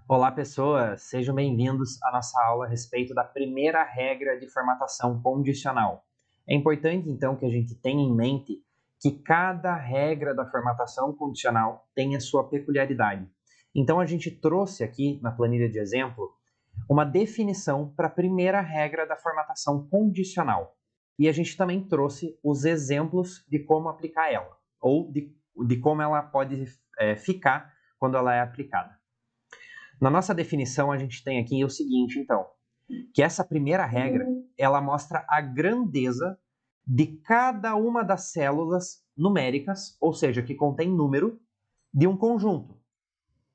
Olá, pessoas! Sejam bem-vindos à nossa aula a respeito da primeira regra de formatação condicional. É importante, então, que a gente tenha em mente que cada regra da formatação condicional tem a sua peculiaridade. Então, a gente trouxe aqui na planilha de exemplo uma definição para a primeira regra da formatação condicional. E a gente também trouxe os exemplos de como aplicar ela, ou de como ela pode ficar quando ela é aplicada. Na nossa definição, a gente tem aqui o seguinte, então, que essa primeira regra, ela mostra a grandeza de cada uma das células numéricas, ou seja, que contém número, de um conjunto.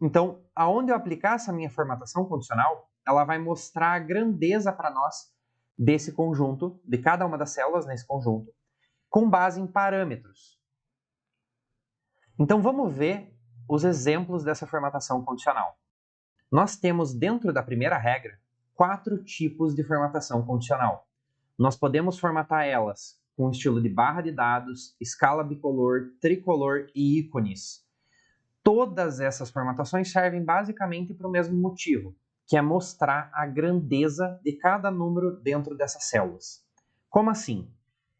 Então, aonde eu aplicar essa minha formatação condicional, ela vai mostrar a grandeza para nós desse conjunto, de cada uma das células nesse conjunto, com base em parâmetros. Então, vamos ver os exemplos dessa formatação condicional. Nós temos dentro da primeira regra 4 tipos de formatação condicional. Nós podemos formatar elas com estilo de barra de dados, escala bicolor, tricolor e ícones. Todas essas formatações servem basicamente para o mesmo motivo, que é mostrar a grandeza de cada número dentro dessas células. Como assim?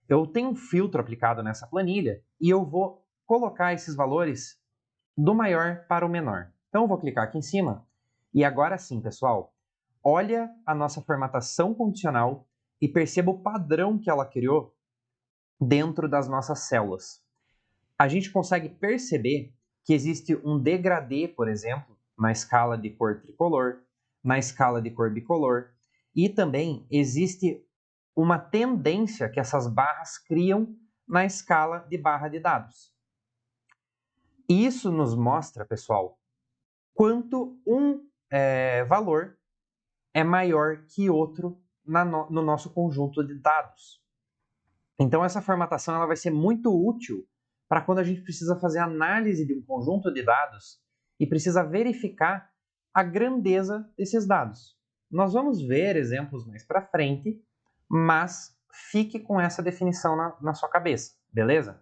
Eu tenho um filtro aplicado nessa planilha e eu vou colocar esses valores do maior para o menor. Então eu vou clicar aqui em cima e agora sim, pessoal, olha a nossa formatação condicional e perceba o padrão que ela criou dentro das nossas células. A gente consegue perceber que existe um degradê, por exemplo, na escala de cor tricolor, na escala de cor bicolor, e também existe uma tendência que essas barras criam na escala de barra de dados. Isso nos mostra, pessoal, quanto um valor é maior que outro no nosso conjunto de dados. Então, essa formatação ela vai ser muito útil para quando a gente precisa fazer análise de um conjunto de dados e precisa verificar a grandeza desses dados. Nós vamos ver exemplos mais para frente, mas fique com essa definição na sua cabeça, beleza?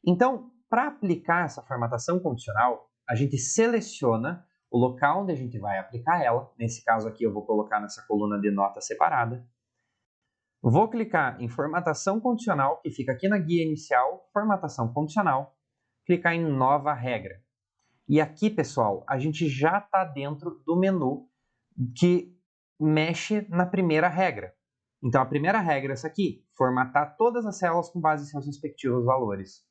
Então, para aplicar essa formatação condicional, a gente seleciona o local onde a gente vai aplicar ela. Nesse caso aqui, eu vou colocar nessa coluna de nota separada. Vou clicar em formatação condicional, que fica aqui na guia inicial, formatação condicional, clicar em nova regra. E aqui, pessoal, a gente já está dentro do menu que mexe na primeira regra. Então, a primeira regra é essa aqui, formatar todas as células com base em seus respectivos valores.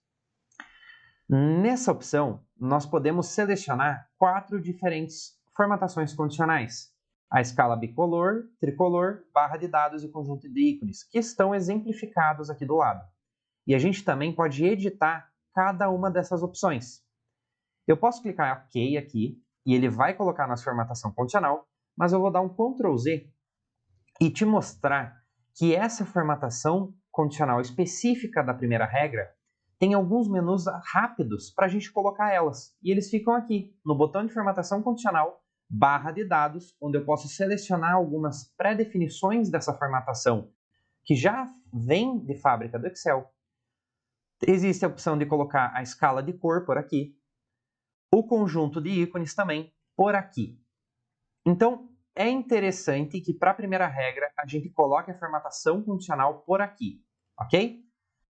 Nessa opção, nós podemos selecionar 4 diferentes formatações condicionais. A escala bicolor, tricolor, barra de dados e conjunto de ícones, que estão exemplificados aqui do lado. E a gente também pode editar cada uma dessas opções. Eu posso clicar OK aqui, e ele vai colocar na formatação condicional, mas eu vou dar um Ctrl Z e te mostrar que essa formatação condicional específica da primeira regra tem alguns menus rápidos para a gente colocar elas. E eles ficam aqui, no botão de formatação condicional, barra de dados, onde eu posso selecionar algumas pré-definições dessa formatação, que já vem de fábrica do Excel. Existe a opção de colocar a escala de cor por aqui, o conjunto de ícones também por aqui. Então, é interessante que para a primeira regra a gente coloque a formatação condicional por aqui, ok?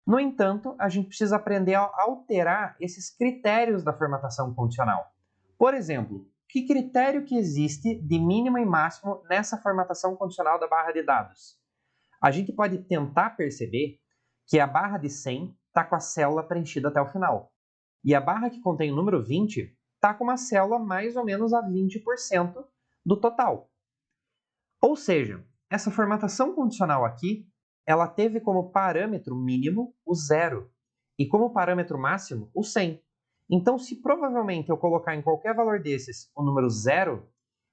No entanto, a gente precisa aprender a alterar esses critérios da formatação condicional. Por exemplo, que critério que existe de mínimo e máximo nessa formatação condicional da barra de dados? A gente pode tentar perceber que a barra de 100 está com a célula preenchida até o final. E a barra que contém o número 20 está com uma célula mais ou menos a 20% do total. Ou seja, essa formatação condicional aqui ela teve como parâmetro mínimo o 0 e como parâmetro máximo o 100. Então, se provavelmente eu colocar em qualquer valor desses o número 0,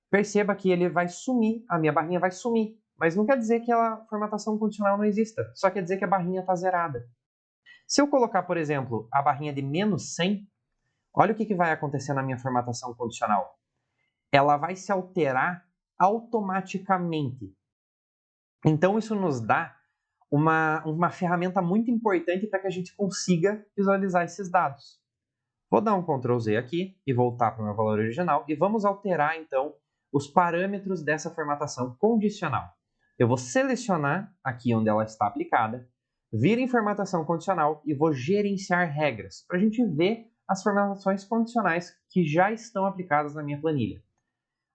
perceba que ele vai sumir, a minha barrinha vai sumir. Mas não quer dizer que a formatação condicional não exista, só quer dizer que a barrinha está zerada. Se eu colocar, por exemplo, a barrinha de menos 100, olha o que vai acontecer na minha formatação condicional. Ela vai se alterar automaticamente. Então, isso nos dá uma ferramenta muito importante para que a gente consiga visualizar esses dados. Vou dar um Ctrl Z aqui e voltar para o meu valor original e vamos alterar, então, os parâmetros dessa formatação condicional. Eu vou selecionar aqui onde ela está aplicada, vir em formatação condicional e vou gerenciar regras, para a gente ver as formatações condicionais que já estão aplicadas na minha planilha.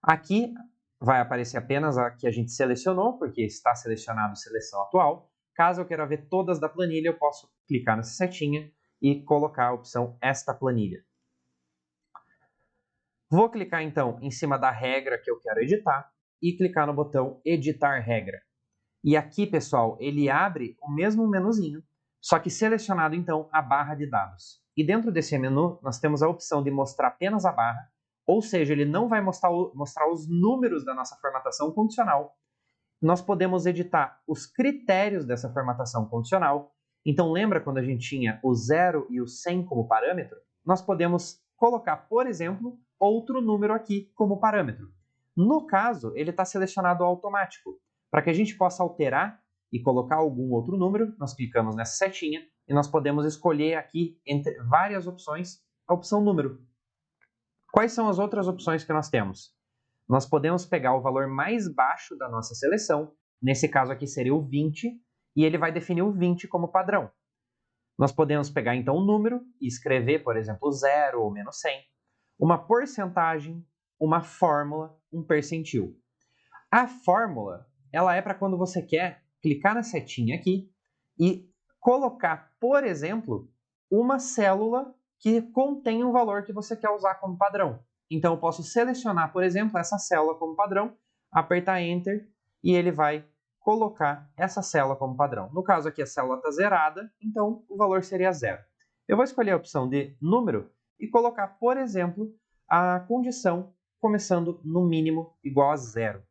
Aqui vai aparecer apenas a que a gente selecionou, porque está selecionado seleção atual. Caso eu queira ver todas da planilha, eu posso clicar nessa setinha e colocar a opção Esta planilha. Vou clicar então em cima da regra que eu quero editar e clicar no botão Editar regra. E aqui, pessoal, ele abre o mesmo menuzinho, só que selecionado então a barra de dados. E dentro desse menu nós temos a opção de mostrar apenas a barra, ou seja, ele não vai mostrar os números da nossa formatação condicional. Nós podemos editar os critérios dessa formatação condicional. Então lembra quando a gente tinha o 0 e o 100 como parâmetro? Nós podemos colocar, por exemplo, outro número aqui como parâmetro. No caso, ele está selecionado automático. Para que a gente possa alterar e colocar algum outro número, nós clicamos nessa setinha e nós podemos escolher aqui entre várias opções a opção número. Quais são as outras opções que nós temos? Nós podemos pegar o valor mais baixo da nossa seleção, nesse caso aqui seria o 20, e ele vai definir o 20 como padrão. Nós podemos pegar então o número e escrever, por exemplo, 0 ou menos 100, uma porcentagem, uma fórmula, um percentil. A fórmula, ela é para quando você quer clicar na setinha aqui e colocar, por exemplo, uma célula que contém um valor que você quer usar como padrão. Então, eu posso selecionar, por exemplo, essa célula como padrão, apertar Enter e ele vai colocar essa célula como padrão. No caso aqui, a célula está zerada, então o valor seria 0. Eu vou escolher a opção de número e colocar, por exemplo, a condição começando no mínimo igual a 0.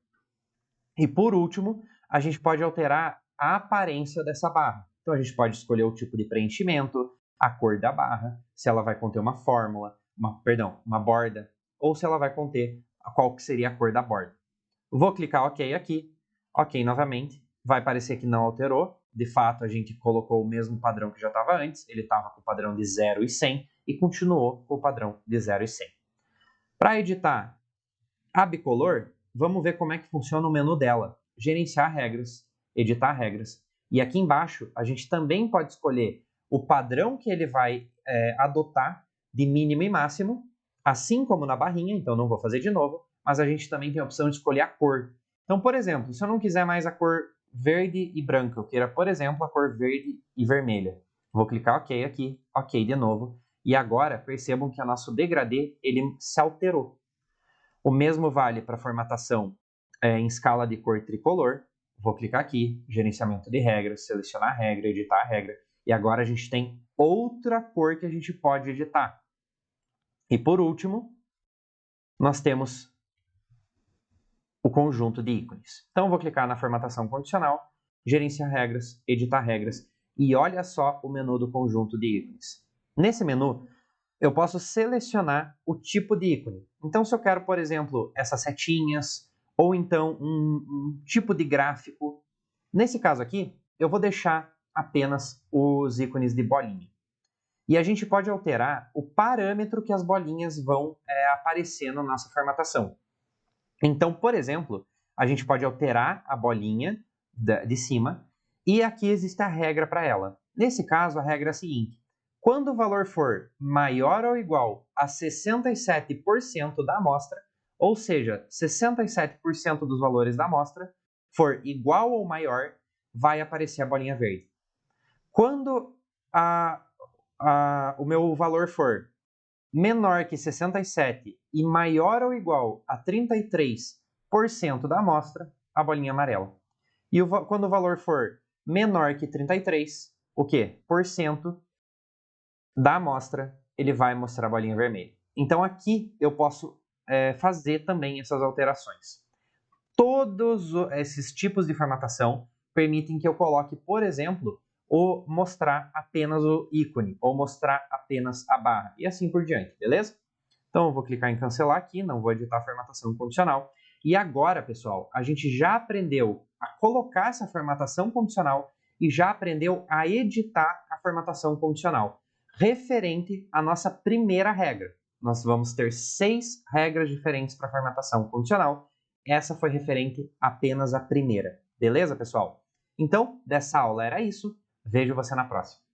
E por último, a gente pode alterar a aparência dessa barra. Então a gente pode escolher o tipo de preenchimento, a cor da barra, se ela vai conter uma fórmula, uma borda, ou se ela vai conter qual que seria a cor da borda. Vou clicar OK aqui, OK novamente, vai parecer que não alterou, de fato a gente colocou o mesmo padrão que já estava antes, ele estava com o padrão de 0 e 100 e continuou com o padrão de 0 e 100. Para editar a bicolor, vamos ver como é que funciona o menu dela. Gerenciar regras, editar regras. E aqui embaixo, a gente também pode escolher o padrão que ele vai adotar de mínimo e máximo, assim como na barrinha, então não vou fazer de novo, mas a gente também tem a opção de escolher a cor. Então, por exemplo, se eu não quiser mais a cor verde e branca, eu queira, por exemplo, a cor verde e vermelha. Vou clicar OK aqui, OK de novo. E agora, percebam que o nosso degradê ele se alterou. O mesmo vale para a formatação em escala de cor tricolor. Vou clicar aqui, gerenciamento de regras, selecionar a regra, editar a regra. E agora a gente tem outra cor que a gente pode editar. E por último, nós temos o conjunto de ícones. Então eu vou clicar na formatação condicional, gerenciar regras, editar regras. E olha só o menu do conjunto de ícones. Nesse menu, eu posso selecionar o tipo de ícone. Então, se eu quero, por exemplo, essas setinhas, ou então um tipo de gráfico, nesse caso aqui, eu vou deixar apenas os ícones de bolinha. E a gente pode alterar o parâmetro que as bolinhas vão aparecer na nossa formatação. Então, por exemplo, a gente pode alterar a bolinha de cima, e aqui existe a regra para ela. Nesse caso, a regra é a seguinte: quando o valor for maior ou igual a 67% da amostra, ou seja, 67% dos valores da amostra, for igual ou maior, vai aparecer a bolinha verde. Quando o meu valor for menor que 67 e maior ou igual a 33% da amostra, a bolinha amarela. E quando o valor for menor que 33%, o quê? Porcento da amostra, ele vai mostrar a bolinha vermelha. Então aqui eu posso fazer também essas alterações. Todos esses tipos de formatação permitem que eu coloque, por exemplo, ou mostrar apenas o ícone, ou mostrar apenas a barra, e assim por diante, beleza? Então eu vou clicar em cancelar aqui, não vou editar a formatação condicional. E agora, pessoal, a gente já aprendeu a colocar essa formatação condicional e já aprendeu a editar a formatação condicional. referente à nossa primeira regra. Nós vamos ter 6 regras diferentes para formatação condicional. Essa foi referente apenas à primeira. Beleza, pessoal? Então, dessa aula era isso. Vejo você na próxima.